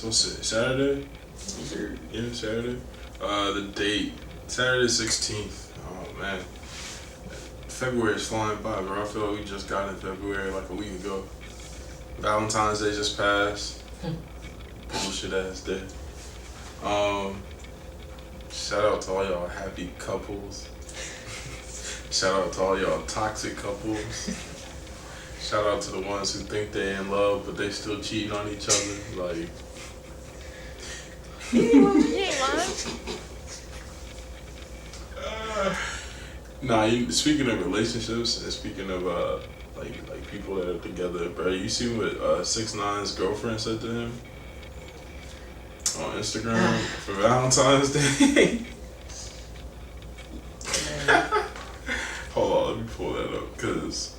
what's it? Saturday? Yes, sir. Yeah, Saturday. The date, Saturday 16th. Oh man, February is flying by, bro. I feel like we just got in February like a week ago. Valentine's Day just passed. Bullshit ass day. Shout out to all y'all happy couples. Shout out to all y'all toxic couples. Shout out to the ones who think they in love but they still cheating on each other. Like, You ain't lying. speaking of relationships and speaking of like people that are together, bro. You see what 6ix9ine's girlfriend said to him on Instagram for Valentine's Day? Hold on, let me pull that up, cause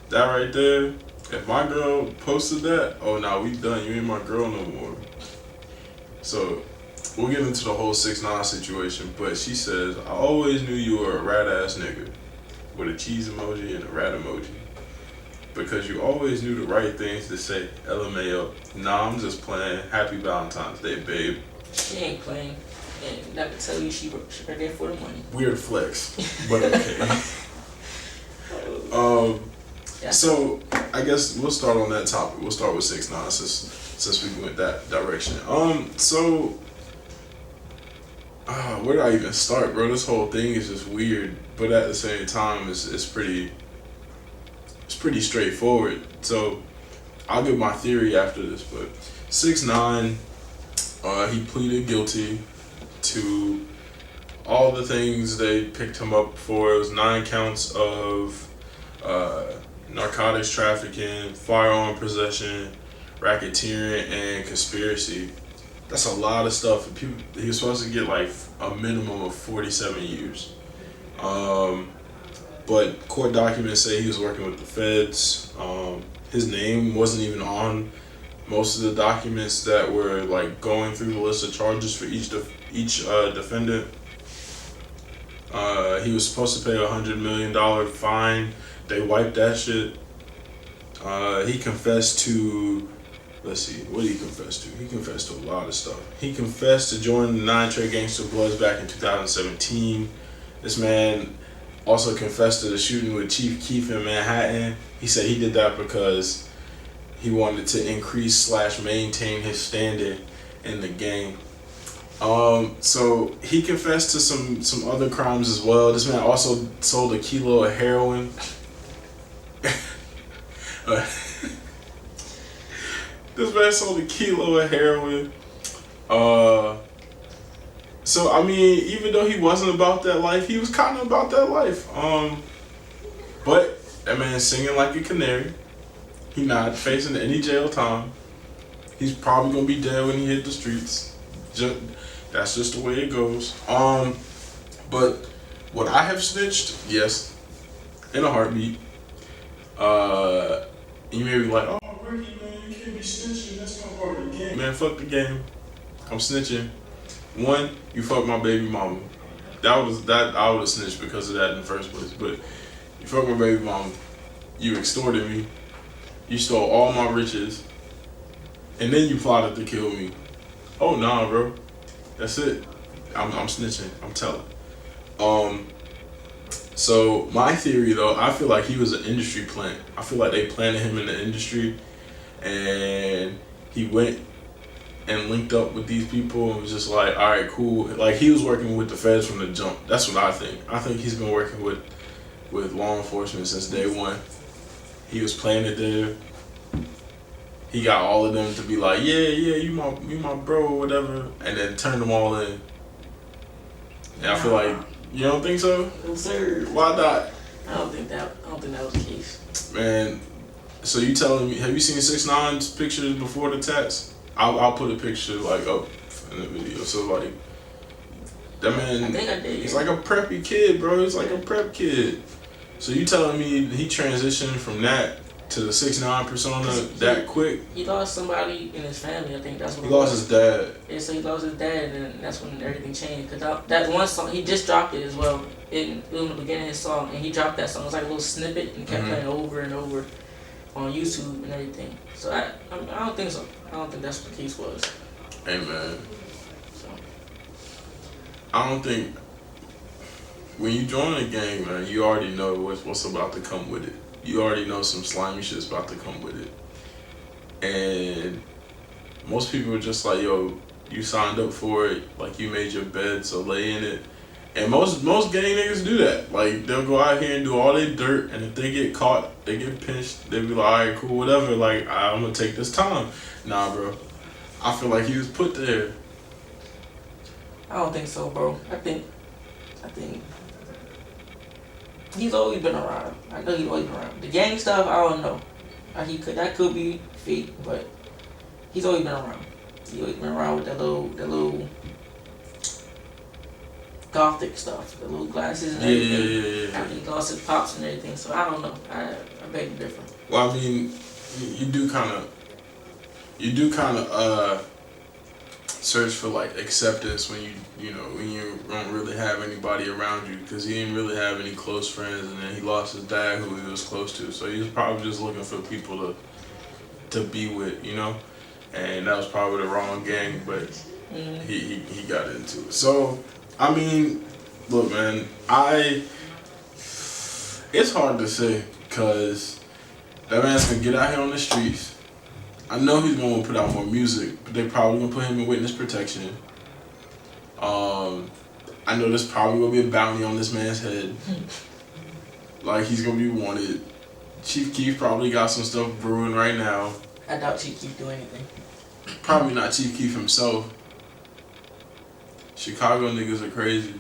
that right there. If my girl posted that, oh nah, we done. You ain't my girl no more. So we'll get into the whole 6ix9ine situation, but she says, I always knew you were a rat ass nigga, with a cheese emoji and a rat emoji, because you always knew the right things to say. LMAO. Nah, I'm just playing. Happy Valentine's Day, babe. She ain't playing. And I can tell you she right there for the money. Weird flex, but okay. Yeah. So I guess we'll start on that topic. We'll start with 6ix9ine since we went that direction. So where do I even start, bro? This whole thing is just weird, but at the same time, it's pretty straightforward. So I'll give my theory after this, but 6ix9ine, he pleaded guilty to all the things they picked him up for. It was 9 counts of narcotics trafficking, firearm possession, racketeering, and conspiracy. That's a lot of stuff. And people, he was supposed to get like a minimum of 47 years. But court documents say he was working with the feds. His name wasn't even on most of the documents that were like going through the list of charges for each defendant. He was supposed to pay $100 million fine. They wiped that shit. He confessed to, let's see, what did he confess to? He confessed to a lot of stuff. He confessed to joining the 9 Trey Gangsta Bloods back in 2017. This man also confessed to the shooting with Chief Keef in Manhattan. He said he did that because he wanted to increase/maintain his standing in the game. So he confessed to some other crimes as well. This man also sold a kilo of heroin. This man sold a kilo of heroin. So I mean, even though he wasn't about that life, he was kind of about that life. But that man singing like a canary. He not facing any jail time. He's probably gonna be dead when he hit the streets. That's just the way it goes. But would I have snitched? Yes, in a heartbeat. You may be like, oh, Ricky, man, you can't be snitching. That's not part of the game. Man, fuck the game. I'm snitching. One, you fucked my baby mama. I would have snitched because of that in the first place. But you fucked my baby mama. You extorted me. You stole all my riches. And then you plotted to kill me. Oh, nah, bro. That's it. I'm snitching. I'm telling. So my theory though, I feel like he was an industry plant. I feel like they planted him in the industry, and he went and linked up with these people and was just like, all right, cool. Like he was working with the feds from the jump. That's what I think. I think he's been working with law enforcement since day one. He was planted there. He got all of them to be like, yeah, you my bro or whatever, and then turned them all in. And I feel like, you don't think so? No, sir. Why not? I don't think that was the case. Man, so you telling me? Have you seen 6ix9ine's pictures before the tats? I'll put a picture like up in the video. So like, that man, I think I did. He's like a preppy kid, bro. He's like a prep kid. So you telling me he transitioned from that to the 6ix9ine persona that quick? He lost somebody in his family. I think that's what he lost his dad. Yeah, so he lost his dad, and that's when everything changed. Cause that one song, he just dropped it as well. In the beginning of his song, and he dropped that song. It was like a little snippet, and kept playing over and over on YouTube and everything. So I don't think so. I don't think that's what the case was. Hey man, So I don't think when you join a gang, man, you already know what's about to come with it. You already know some slimy shit's about to come with it. And most people are just like, yo, you signed up for it, like you made your bed, so lay in it. And most gang niggas do that. Like they'll go out here and do all their dirt, and if they get caught, they get pinched. They be like, alright, cool, whatever. Like I'm gonna take this time. Nah, bro. I feel like he was put there. I don't think so, bro. I think he's always been around. I know he's always been around. The gang stuff, I don't know. That could be fake, but he's always been around. He's always been around with that little gothic stuff, the little glasses and everything. Yeah. After he lost his pops and everything, so I don't know. I beg to differ. Well, I mean, you do kind of search for like acceptance when when you don't really have anybody around you, because he didn't really have any close friends, and then he lost his dad who he was close to, so he was probably just looking for people to be with, and that was probably the wrong gang, but he got into it. So I mean, look, man, it's hard to say, because that man's gonna get out here on the streets. I know he's gonna put out more music, but they probably gonna put him in witness protection. I know there's probably gonna be a bounty on this man's head. Like, he's gonna be wanted. Chief Keef probably got some stuff brewing right now. I doubt Chief Keef do anything. Probably not Chief Keef himself. Chicago niggas are crazy.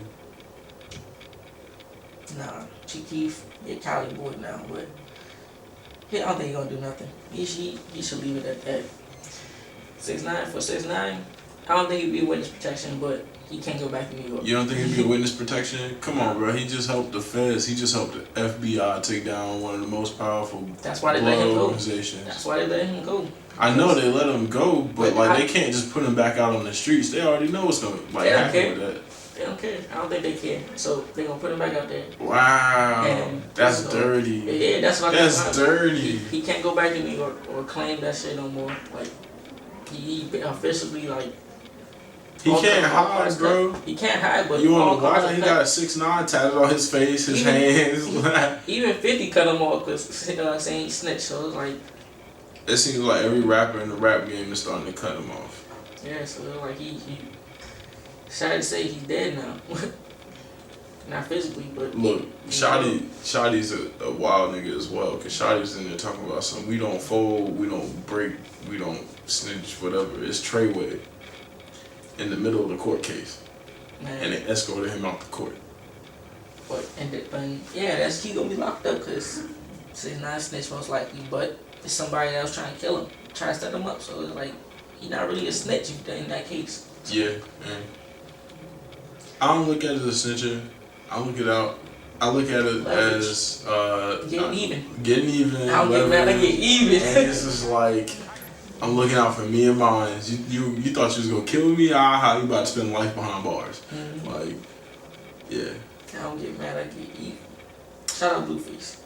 Nah, Chief Keef, Cali boy now, but I don't think he's gonna do nothing. He should leave it at that. 6ix9ine for 6ix9ine, I don't think he'd be witness protection, but he can't go back to New York. You don't think he'd be witness protection? Come on, bro. He just helped the feds. He just helped the FBI take down one of the most powerful That's why they let him go. organizations. That's why they let him go. I know they let him go, but they can't just put him back out on the streets. They already know what's gonna happen with that. They don't care. I don't think they care. So they're gonna put him back out there. Wow, and that's dirty. Yeah, that's what That's dirty. He can't go back to New York or claim that shit no more. Like he officially like. He can't hide, bro. He can't hide, but you want to watch? He got 6ix9ine tatted on his face, his hands. Even 50 cut him off because saying he snitched. So it's like. It seems like every rapper in the rap game is starting to cut him off. Yeah, so it's like he sad to say he's dead now. Not physically, but look, Shotty's a wild nigga as well, because Shotty's in there talking about something. We don't fold, we don't break, we don't snitch, whatever. It's Treyway in the middle of the court case. Man. And they escorted him out the court. But he gonna be locked up because 6ix9ine snitch most likely, but it's somebody else trying to kill him, trying to set him up. So it's like he's not really a snitch in that case. Yeah, man. I don't look at it as snitching. I look at it as getting even. Getting even. I don't get mad. I get even. And it's just like, I'm looking out for me and mine. You thought you was gonna kill me? How you about to spend life behind bars? Mm-hmm. Like, yeah. I don't get mad. I get even. Shout out Blueface.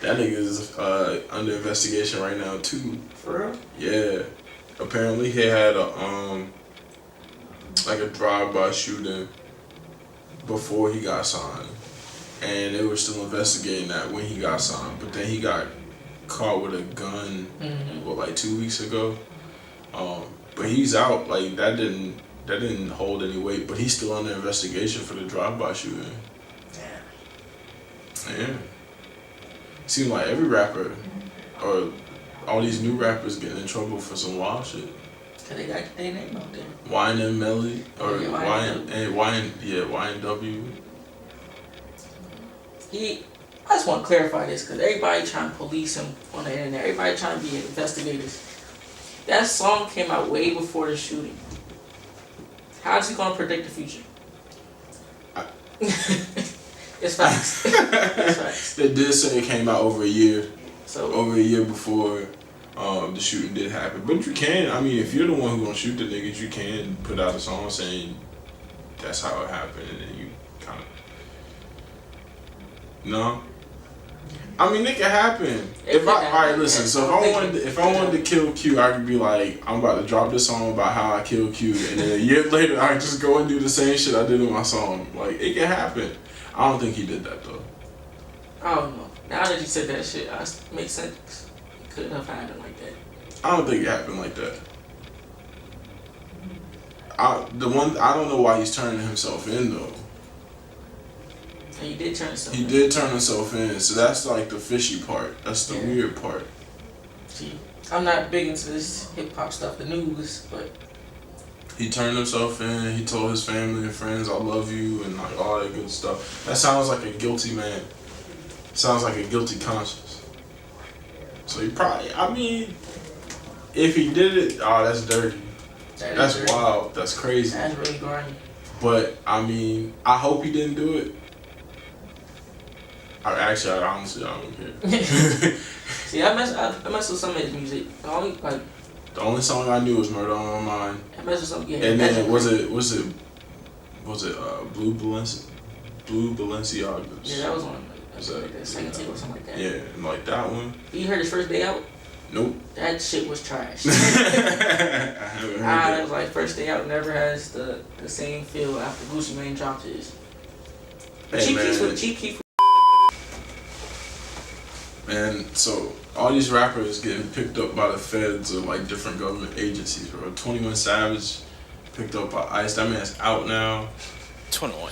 That nigga is under investigation right now too. For real? Yeah. Apparently he had a drive-by shooting before he got signed, and they were still investigating that when he got signed. But then he got caught with a gun, 2 weeks ago. But he's out. Like that didn't hold any weight. But he's still under investigation for the drive-by shooting. Yeah. Seems like every rapper, or all these new rappers, getting in trouble for some wild shit. Cause they got their name out there. Wine and Melly, or YNW. I just want to clarify this, because everybody trying to police him on the internet. Everybody trying to be investigators. That song came out way before the shooting. How is he gonna predict the future? It's facts. It's facts. They did say it came out over a year before the shooting did happen. But you can, if you're the one who's gonna shoot the niggas, you can put out a song saying that's how it happened, and then you kind of. No? I mean, it can happen. Alright, listen. So if I wanted to kill Q, I could be like, I'm about to drop this song about how I killed Q, and then a year later, I just go and do the same shit I did in my song. Like, it can happen. I don't think he did that though. I don't know. Now that you said that shit, it makes sense. It couldn't have happened like that. I don't think it happened like that. I don't know why he's turning himself in though. And he did turn himself in. He did turn himself in, so that's like the fishy part. That's the weird part. See, I'm not big into this hip hop stuff, the news, but he turned himself in. He told his family and friends, "I love you," and like all that good stuff. That sounds like a guilty man. Sounds like a guilty conscience. So he probably, I mean, if he did it, that's dirty. That's dirty. Wild. That's crazy. That's really grimy. But I mean, I hope he didn't do it. Honestly, I don't care. See, I mess with some of his music. The only song I knew was "Murder on My Mind." I mess with some. Yeah, and then was it Blue Balenciagas? Yeah, that was one. Is that like second tape or something like that? Yeah, and like that one. You heard his first day out? Nope. That shit was trash. I haven't heard that. It was like first day out never has the same feel after Gucci Mane dropped his. Cheap Keef. Man, so all these rappers getting picked up by the feds or like different government agencies, bro. 21 Savage picked up by ICE. That man's out now. 21.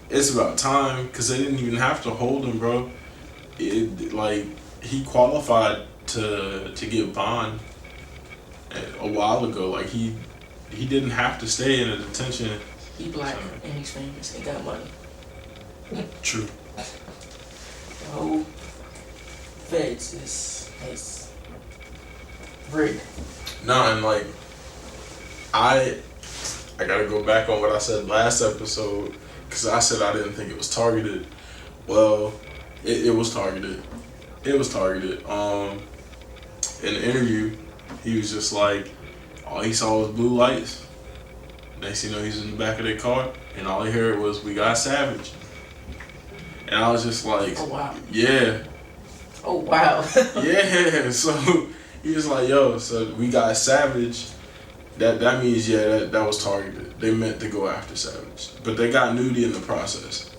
It's about time, because they didn't even have to hold him, bro. He qualified to get bond a while ago. Like he didn't have to stay in a detention. He black and he's famous. He got money. True. The whole feds is rigged. No, and like I gotta go back on what I said last episode, because I said I didn't think it was targeted. Well, it was targeted. It was targeted. In the interview, he was just like, all he saw was blue lights. Next thing you know, he's in the back of their car, and all he heard was, "We got Savage." And I was just like, oh wow. Yeah. Oh wow. Yeah. So he was like, "Yo, so we got Savage." That means that was targeted. They meant to go after Savage, but they got Nudie in the process.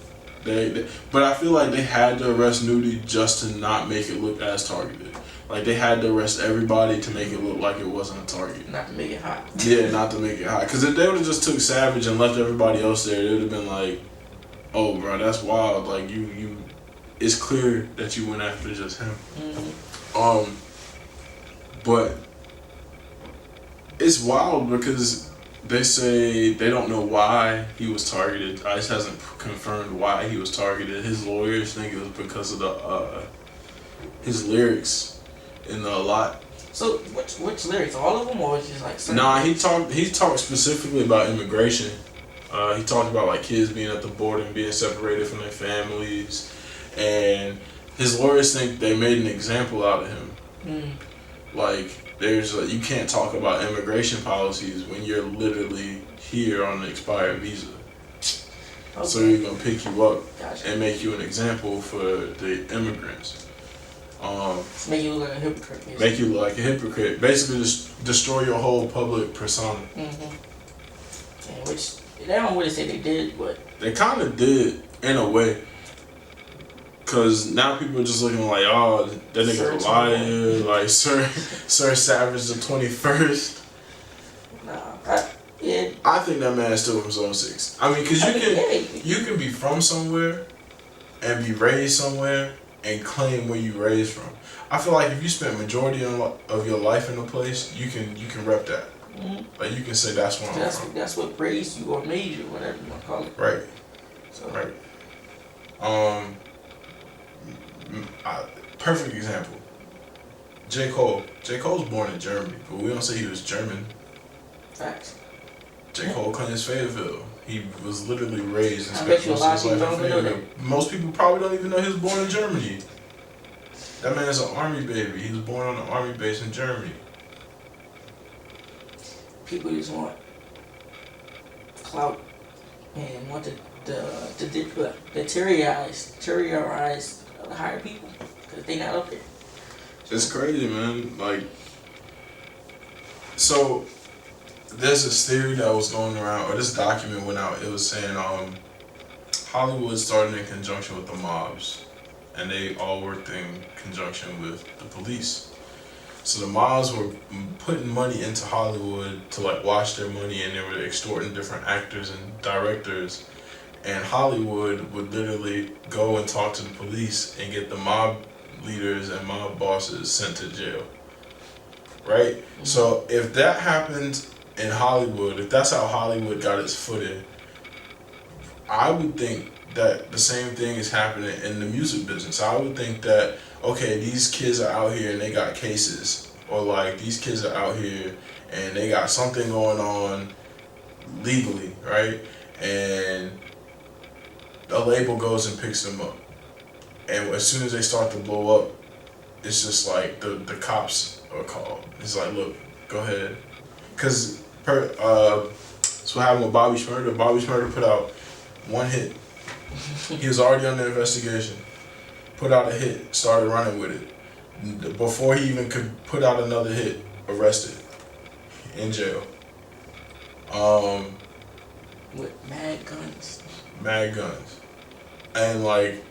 But I feel like they had to arrest Nudie just to not make it look as targeted. Like they had to arrest everybody to make it look like it wasn't a target. Not to make it hot. Yeah, not to make it hot. Because if they would have just took Savage and left everybody else there, it would have been like, "Oh, bro, that's wild. Like you, it's clear that you went after just him." Mm-hmm. But it's wild because they say they don't know why he was targeted. ICE hasn't confirmed why he was targeted. His lawyers think it was because of his lyrics in the lot. So which lyrics? All of them, or just like certain? Nah, he talked specifically about immigration. He talked about like kids being at the border and being separated from their families, and his lawyers think they made an example out of him. Like, you can't talk about immigration policies when you're literally here on an expired visa. Okay. So you're gonna pick you up and make you an example for the immigrants. Make you look like a hypocrite. Basically. Make you look like a hypocrite. Basically, just destroy your whole public persona. And which they don't really say they did, but they kind of did in a way. Cause now people are just looking like, oh, that nigga's a liar. Like Sir Savage the 21st. I think that man is still from Zone 6. I mean, cause you can be from somewhere and be raised somewhere and claim where you raised from. I feel like if you spent majority of your life in a place, you can rep that. Like you can say that's where I'm from. That's what raised you or made you, whatever you want to call it. Right. So. Right. Perfect example. J. Cole. J. Cole's born in Germany, but we don't say he was German. Facts. J. Cole claims Fayetteville. He was literally raised and spent most of his life in Fayetteville. Most people probably don't even know he was born in Germany. That man is an army baby. He was born on an army base in Germany. People just want clout and want to terrorize to hire people because they not up there. It's crazy, man. Like, so there's this theory that was going around, or this document went out. It was saying Hollywood started in conjunction with the mobs, and they all worked in conjunction with the police. So the mobs were putting money into Hollywood to like wash their money, and they were extorting different actors and directors. And Hollywood would literally go and talk to the police and get the mob leaders and mob bosses sent to jail. Right? Mm-hmm. So if that happened in Hollywood, if that's how Hollywood got its footing, I would think that the same thing is happening in the music business. I would think that, okay, these kids are out here and they got cases, or like these kids are out here and they got something going on legally, right? And a label goes and picks them up. And as soon as they start to blow up, it's just like the cops are called. It's like, look, go ahead. Because that's what happened with Bobby Shmurda. Bobby Shmurda put out one hit. He was already under investigation. Put out a hit, started running with it. Before he even could put out another hit, arrested, in jail. With mad guns. Mad guns. And like,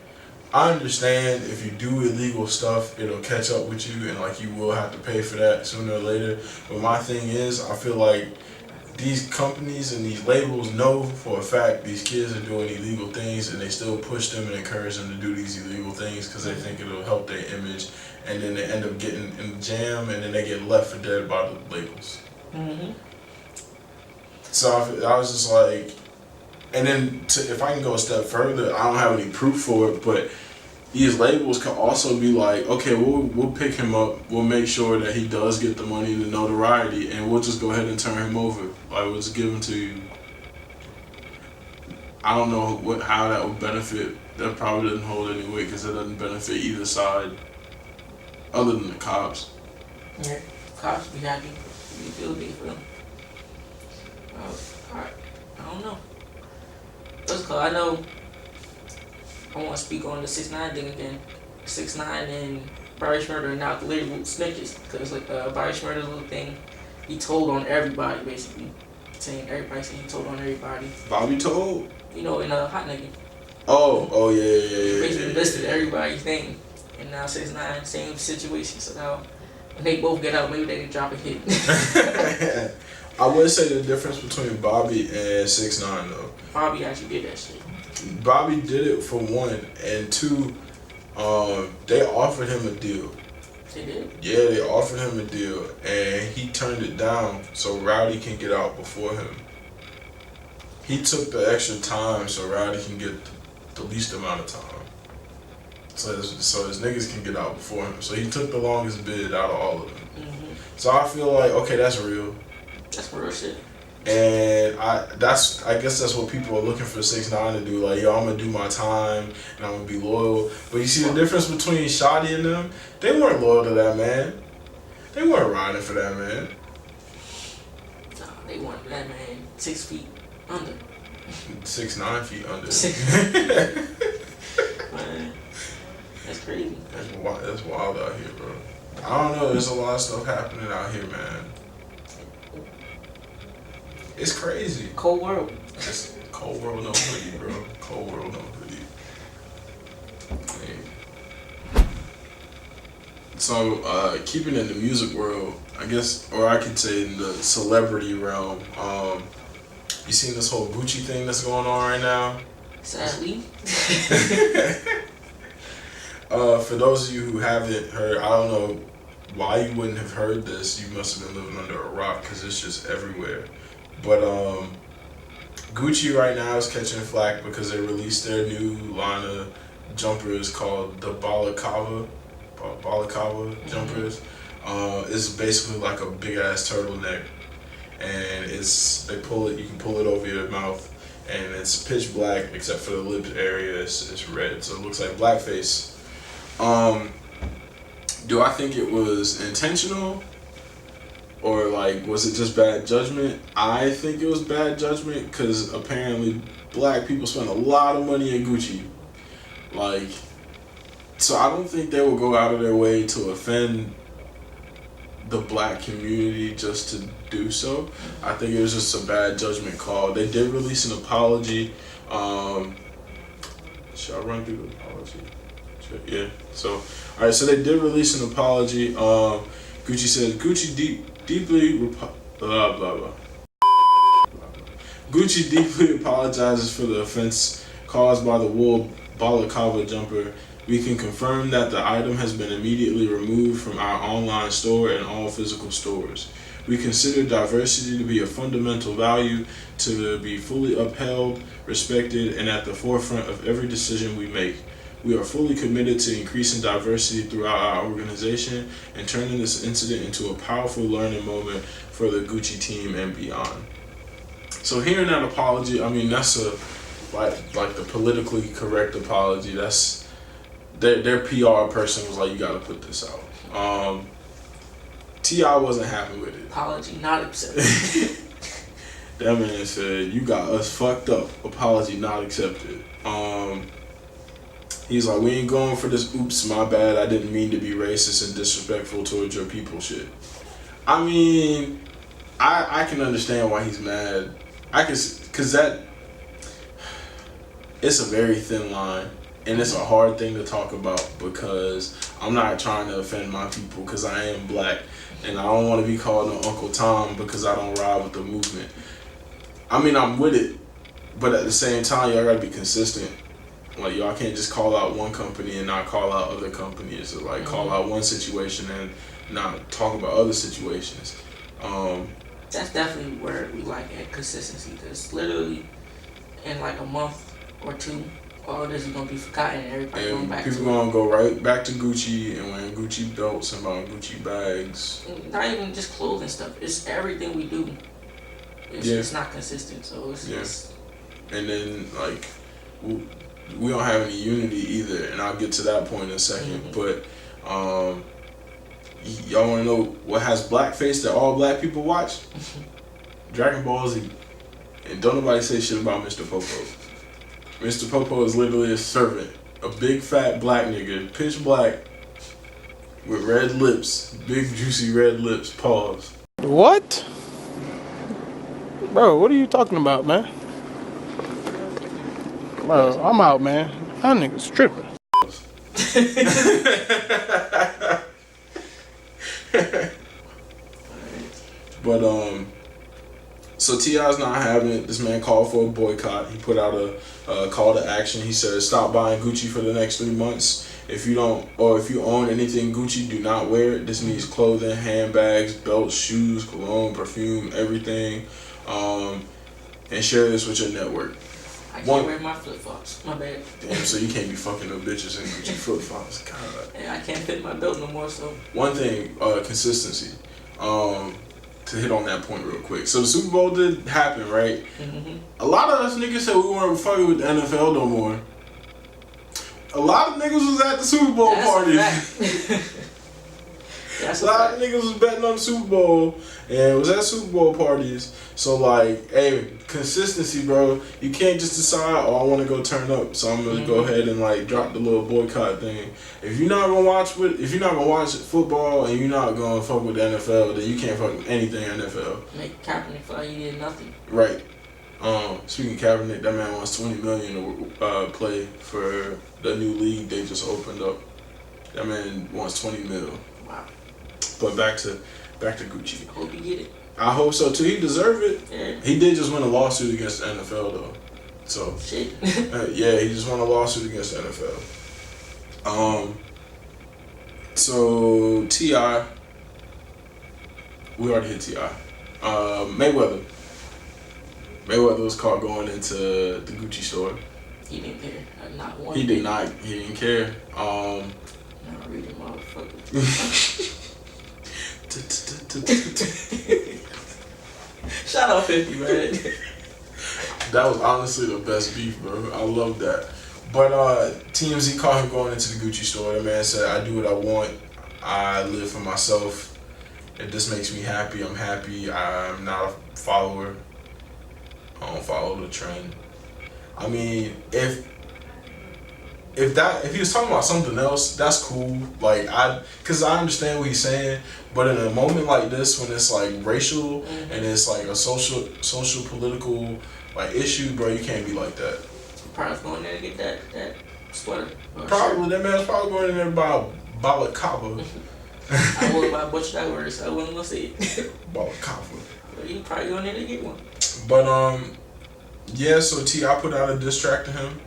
I understand if you do illegal stuff, it'll catch up with you, and like you will have to pay for that sooner or later. But my thing is, I feel like these companies and these labels know for a fact these kids are doing illegal things, and they still push them and encourage them to do these illegal things because they think it'll help their image, and then they end up getting in the jam, and then they get left for dead by the labels. Mm-hmm. So I was just like, and then if I can go a step further, I don't have any proof for it, but these labels can also be like, okay, we'll pick him up, we'll make sure that he does get the money, the notoriety, and we'll just go ahead and turn him over. Like, we'll just give him to you. I don't know how that would benefit. That probably doesn't hold any weight because it doesn't benefit either side, other than the cops. Yeah, cops be happy. You feel big for them. I don't know. What's called? I know. I want to speak on the 6ix9ine thing again. 6ix9ine and Barry Shmurda are now literal snitches because like Barry Shmurda's little thing, he told on everybody basically, saying he told on everybody. Bobby told. You know, in a hot nigga. Oh yeah. Basically listed everybody's name, and now 6ix9ine same situation. So now when they both get out, maybe they can drop a hit. I would say the difference between Bobby and 6ix9ine though. Bobby actually did that shit. Bobby did it for one, and two, they offered him a deal. They did? Yeah, they offered him a deal, and he turned it down so Rowdy can get out before him. He took the extra time so Rowdy can get the least amount of time. So his niggas can get out before him. So he took the longest bid out of all of them. Mm-hmm. So I feel like, okay, that's real. That's real shit. And I guess that's what people are looking for 6ix9ine to do. Like, yo, I'm gonna do my time and I'm gonna be loyal. But you see the difference between Shotty and them? They weren't loyal to that man. They weren't riding for that man. No, they wanted that man 6 feet under. 6, 9 feet under. Man, that's crazy. That's wild out here, bro. I don't know. There's a lot of stuff happening out here, man. It's crazy. Cold world. It's cold world, no hoodie, bro. Cold world, no hoodie. Hey. So, keeping in the music world, I guess, or I could say in the celebrity realm, you seen this whole Gucci thing that's going on right now? Sadly. For those of you who haven't heard, I don't know why you wouldn't have heard this. You must have been living under a rock because it's just everywhere. But Gucci right now is catching flack because they released their new line of jumpers called the balaclava jumpers. It's basically like a big ass turtleneck, and you can pull it over your mouth, and it's pitch black except for the lip area. It's red, so it looks like Blackface. Do I think it was intentional? Or like, was it just bad judgment? I think it was bad judgment because apparently black people spend a lot of money in Gucci. Like, So I don't think they will go out of their way to offend the black community just to do so. I think it was just a bad judgment call. They did release an apology. Should I run through the apology? Yeah. So, all right. So they did release an apology. Gucci says Gucci deeply blah blah blah. Gucci deeply apologizes for the offense caused by the wool balaclava jumper. We can confirm that the item has been immediately removed from our online store and all physical stores. We consider diversity to be a fundamental value to be fully upheld, respected, and at the forefront of every decision we make. We are fully committed to increasing diversity throughout our organization and turning this incident into a powerful learning moment for the Gucci team and beyond. So hearing that apology, I mean, that's a like the politically correct apology. That's their PR person was like, you got to put this out. T.I. wasn't happy with it. Apology not accepted. That man said, you got us fucked up. Apology not accepted. He's like, we ain't going for this oops, my bad, I didn't mean to be racist and disrespectful towards your people shit. I mean, I can understand why he's mad. Cause that, it's a very thin line. And it's a hard thing to talk about because I'm not trying to offend my people because I am black. And I don't want to be called no Uncle Tom because I don't ride with the movement. I mean, I'm with it. But at the same time, y'all gotta be consistent. Like, y'all can't just call out one company and not call out other companies. Or like call out one situation and not talk about other situations. That's definitely where we like at consistency. Because literally in like a month or two, all this is gonna be forgotten and everybody going back to it. People gonna go right back to Gucci and wearing Gucci belts and buying Gucci bags. Not even just clothing stuff. It's everything we do. It's not consistent. So it's just... And then like we don't have any unity either, and I'll get to that point in a second. But y'all wanna know what has Blackface that all black people watch? Dragon Ball Z. And don't nobody say shit about Mr. Popo. Mr. Popo is literally a servant. A big fat black nigga, pitch black, with red lips, big juicy red lips, pause. What? Bro, what are you talking about, man? Bro, I'm out, man. That nigga's tripping. But so T.I.'s not having it. This man called for a boycott. He put out a call to action. He said, stop buying Gucci for the next 3 months. If you own anything Gucci, do not wear it. This means clothing, handbags, belts, shoes, cologne, perfume, everything. And share this with your network. I can't wear my flip-flops. My bad. Damn, so you can't be fucking no bitches in Gucci flip-flops. God. Yeah, I can't fit my belt no more, so. One thing, consistency. To hit on that point real quick. So the Super Bowl did happen, right? A lot of us niggas said we weren't fucking with the NFL no more. A lot of niggas was at the Super Bowl parties. A lot of niggas was betting on the Super Bowl and was at Super Bowl parties. So like, hey, consistency, bro. You can't just decide, oh, I want to go turn up, so I'm gonna go ahead and like drop the little boycott thing. If you're not gonna watch football and you're not gonna fuck with the NFL, then you can't fuck with anything NFL. Make Kaepernick feel like he did nothing. Right. Speaking of Kaepernick, that man wants $20 million to play for the new league they just opened up. That man wants $20 million. Wow. But back to Gucci. Hope you get it. I hope so too. He deserved it. Yeah. He did just win a lawsuit against the NFL though. So shit. Yeah, he just won a lawsuit against the NFL. So T.I. We already hit T.I. Mayweather was caught going into the Gucci store. He didn't care. Not one. He did not. He didn't care. Not reading motherfucker. Shout out 50, man. That was honestly the best beef, bro. I love that. But TMZ caught him going into the Gucci store. The man said, I do what I want. I live for myself. If this makes me happy, I'm happy. I'm not a follower. I don't follow the trend. I mean, if if he was talking about something else, that's cool. Like cause I understand what he's saying, but in a moment like this, when it's like racial and it's like a social political like issue, bro, you can't be like that. Probably going there to get that sweater. Probably that man's probably going in there by balaclava. I would buy butch that word, so I wasn't gonna say it. Balaclava. But you probably going there to get one. But yeah. So T.I. put out a diss track to him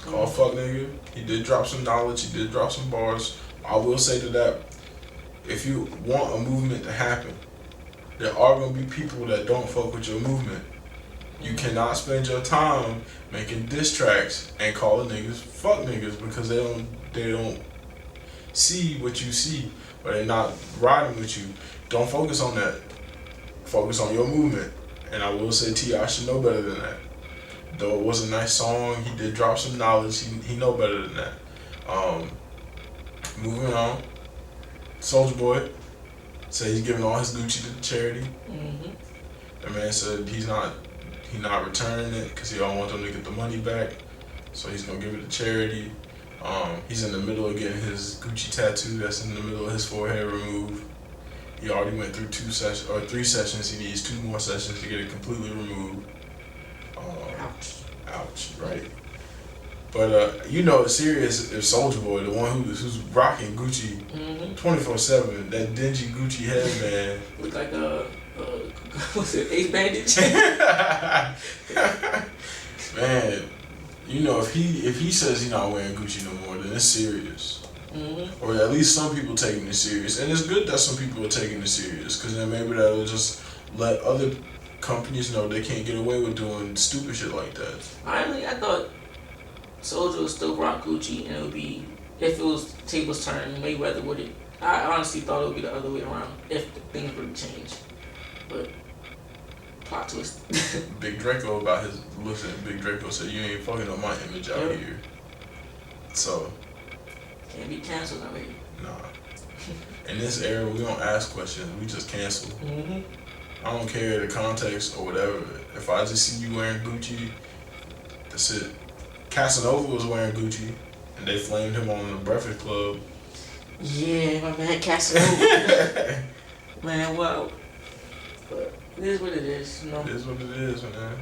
called "Fuck Nigga." He did drop some knowledge. He did drop some bars. I will say to that, if you want a movement to happen, there are gonna be people that don't fuck with your movement. You cannot spend your time making diss tracks and calling niggas fuck niggas because they don't see what you see, or they're not riding with you. Don't focus on that. Focus on your movement. And I will say T.I. should know better than that. Though it was a nice song, he did drop some knowledge. He know better than that. Moving on. Soulja Boy said he's giving all his Gucci to the charity. The man said he's not returning it because he don't want them to get the money back. So he's gonna give it to charity. He's in the middle of getting his Gucci tattoo that's in the middle of his forehead removed. He already went through 3 sessions. He needs 2 more sessions to get it completely removed. Ouch, right. But you know, it's serious if Soulja Boy, the one who's rocking Gucci 24/7, that dingy Gucci headband. Look like what's it, Ace Bandage? Man, you know, if he says he's not wearing Gucci no more, then it's serious. Or at least some people taking it serious, and it's good that some people are taking it serious, because then maybe that'll just let other companies know they can't get away with doing stupid shit like that. Honestly, I thought Soulja would still rock Gucci, and it would be, if it was tables turned, Mayweather would it. I honestly thought it would be the other way around if things would change, but plot twist. Big Draco Big Draco said you ain't fucking on my image out here. So can't be canceled already. Nah. In this era, we don't ask questions. We just cancel. I don't care the context or whatever. If I just see you wearing Gucci, that's it. Casanova was wearing Gucci, and they flamed him on the Breakfast Club. Yeah, my man Casanova. Man, wow. But it is what it is, you know. It is what it is, man.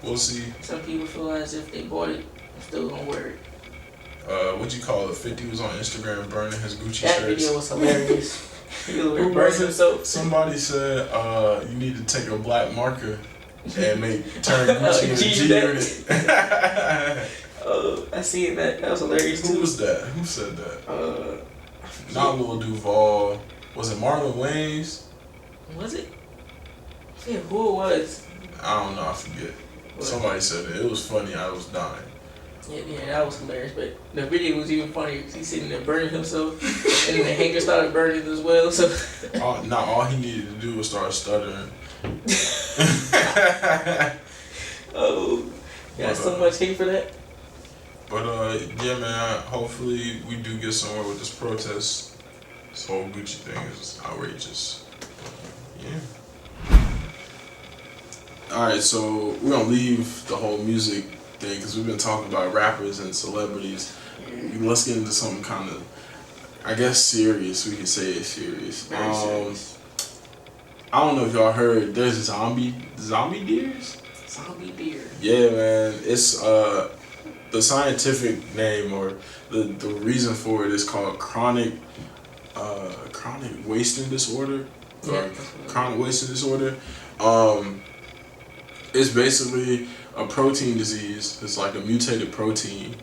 We'll see. Some people feel as if they bought it, I'm still gonna wear it. What you call it? 50 was on Instagram burning his Gucci that shirts. That video was hilarious. He was Who burning himself. Somebody said you need to take a black marker and turn Gucci into G-Unit. I seen that. That was hilarious too. Who was that? Who said that? Not Lil Duval. Was it Marlon Wayans? Was it? I forget who it was. I don't know. I forget. What? Somebody said it. It was funny. I was dying. Yeah, that was hilarious. But the video was even funnier because he's sitting there burning himself, and then the hanger started burning as well. So all he needed to do was start stuttering. Oh, got so much hate for that. But yeah, man. Hopefully we do get somewhere with this protest. This whole Gucci thing is outrageous. Yeah. All right, so we're gonna leave the whole music thing because we've been talking about rappers and celebrities. Let's get into something kind of, I guess, serious. We can say it's serious. Very serious. I don't know if y'all heard. There's zombie deers. Zombie deer. Yeah, man. It's the scientific name or the reason for it is called chronic wasting disorder. Or chronic wasting disorder. It's basically a protein disease. It's like a mutated protein.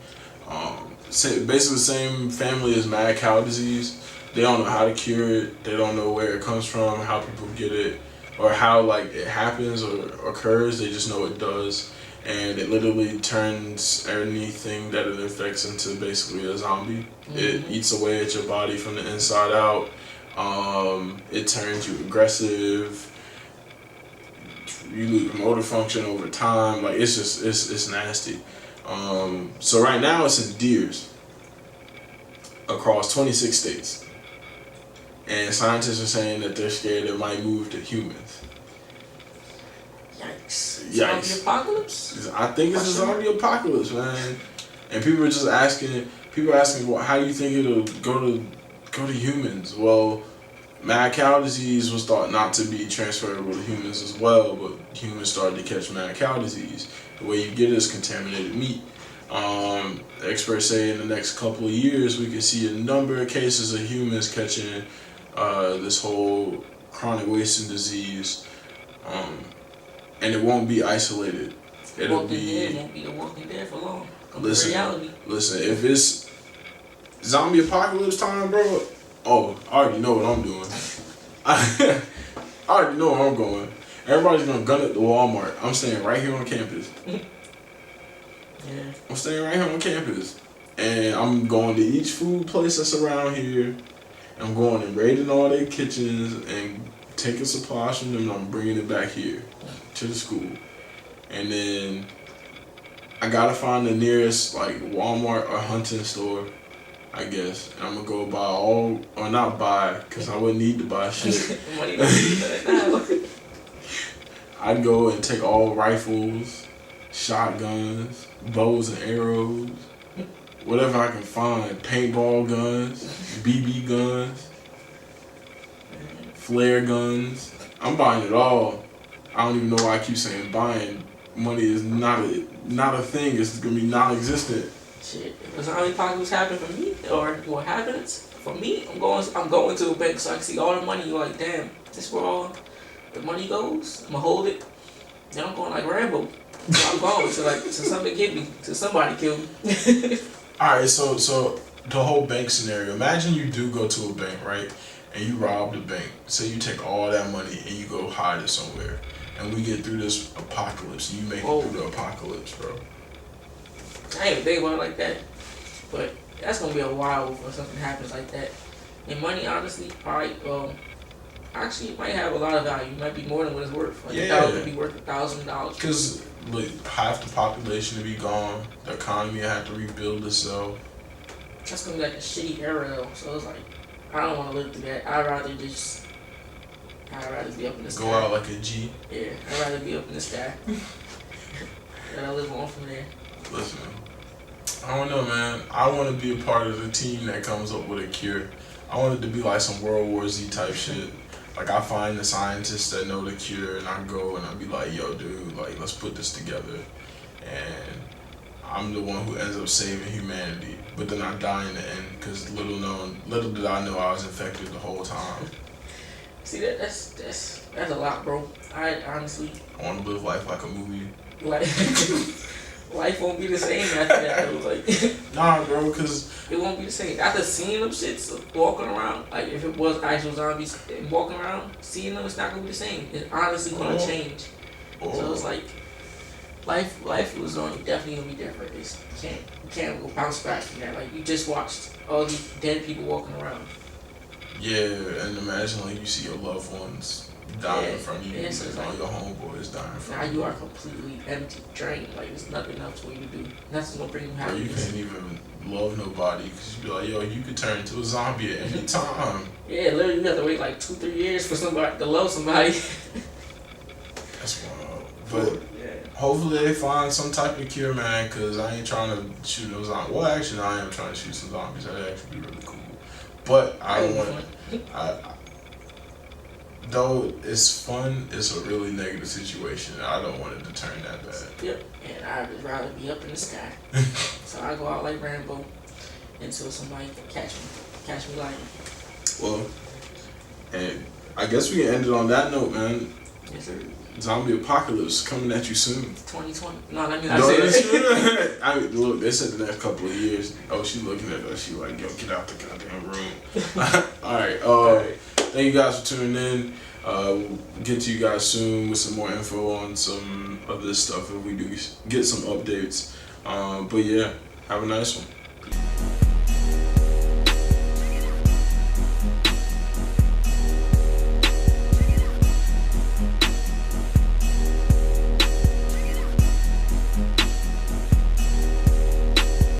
Basically the same family as mad cow disease. They don't know how to cure it. They don't know where it comes from, how people get it, or how like it happens or occurs. They just know it does, and it literally turns anything that it infects into basically a zombie. It eats away at your body from the inside out. It turns you aggressive. You lose motor function over time. Like it's nasty. So right now it's in deers across 26 states. And scientists are saying that they're scared it might move to humans. Yikes. Yikes. Zombie apocalypse? I think it's a zombie apocalypse, man. And people are just asking. People are asking, well, how do you think it'll go to humans? Well, mad cow disease was thought not to be transferable to humans as well, but humans started to catch mad cow disease. The way you get it is contaminated meat. Experts say in the next couple of years we could see a number of cases of humans catching this whole chronic wasting disease, and it won't be isolated. It'll be. It won't be the Walking Dead for long. Listen. If it's zombie apocalypse time, bro. Oh, I already know what I'm doing. I already know where I'm going. Everybody's gonna gun at the Walmart. I'm staying right here on campus. Yeah. I'm staying right here on campus. And I'm going to each food place that's around here. I'm going and raiding all their kitchens and taking supplies from them, and I'm bringing it back here to the school. And then I gotta find the nearest like Walmart or hunting store, I guess. And I'm gonna go buy all, or not buy, cause I wouldn't need to buy shit. I'd go and take all rifles, shotguns, bows and arrows, whatever I can find, paintball guns, BB guns, flare guns. I'm buying it all. I don't even know why I keep saying buying. Money is not a thing. It's gonna be non-existent. Shit, if a zombie apocalypse happen for me, or what happens for me, I'm going to a bank so I can see all the money. You're like, damn, this where all the money goes. I'm gonna hold it. Then I'm going like Rambo. So I'm going to something get me, to somebody kill me. All right, so the whole bank scenario. Imagine you do go to a bank, right, and you rob the bank. Say you take all that money and you go hide it somewhere, and we get through this apocalypse, and you make it through the apocalypse, bro. I ain't even think about it like that, but that's gonna be a while before something happens like that. And money, honestly, actually, it might have a lot of value. It might be more than what it's worth. Like $1,000 could be worth $1,000. Because like, half the population to be gone, the economy have to rebuild itself. That's gonna be like a shitty era though. So it's like, I don't want to live through that. I'd rather be up in the sky. Go out like a G. Yeah, I'd rather be up in the sky. And I live on from there. Listen, I don't know, man. I want to be a part of the team that comes up with a cure. I want it to be like some World War Z type shit. Like, I find the scientists that know the cure, and I go and I be like, yo, dude, like, let's put this together. And I'm the one who ends up saving humanity. But then I die in the end, because little did I know I was infected the whole time. See, that's a lot, bro. I honestly... I want to live life like a movie. Like, life won't be the same after that, though. Like, nah, bro, because... It won't be the same. After seeing them shits walking around, like, if it was actual zombies and walking around, seeing them, it's not going to be the same. It's honestly going to change. So it's like, life was definitely going to be different. You can't go bounce back from that. Like, you just watched all these dead people walking around. Yeah, and imagine, like, you see your loved ones dying from you, so and all your homeboys dying from you. Now you are completely empty, drained. Like, there's nothing else for you to do. Nothing's going to bring you Bro, happiness. you can't even love nobody, because you be like, yo, you could turn into a zombie at any time. Yeah, literally, you have to wait like 2-3 years for somebody to love somebody. That's wild. But hopefully they find some type of cure, man, because I ain't trying to shoot no zombies. Well, actually, no, I am trying to shoot some zombies. That'd actually be really cool. But I don't want though it's fun, it's a really negative situation. I don't want it to turn that bad. Yep, and I'd rather be up in the sky. So I go out like Rambo until somebody can catch me lying. Well, and I guess we can end it on that note, man. Yes, sir. Zombie apocalypse coming at you soon. 2020. No, I mean, I said I mean, look, they said the next couple of years. Oh, she looking at us. She like, yo, get out the goddamn room. All right. Thank you guys for tuning in. We'll get to you guys soon with some more info on some of this stuff if we do get some updates. But yeah, have a nice one.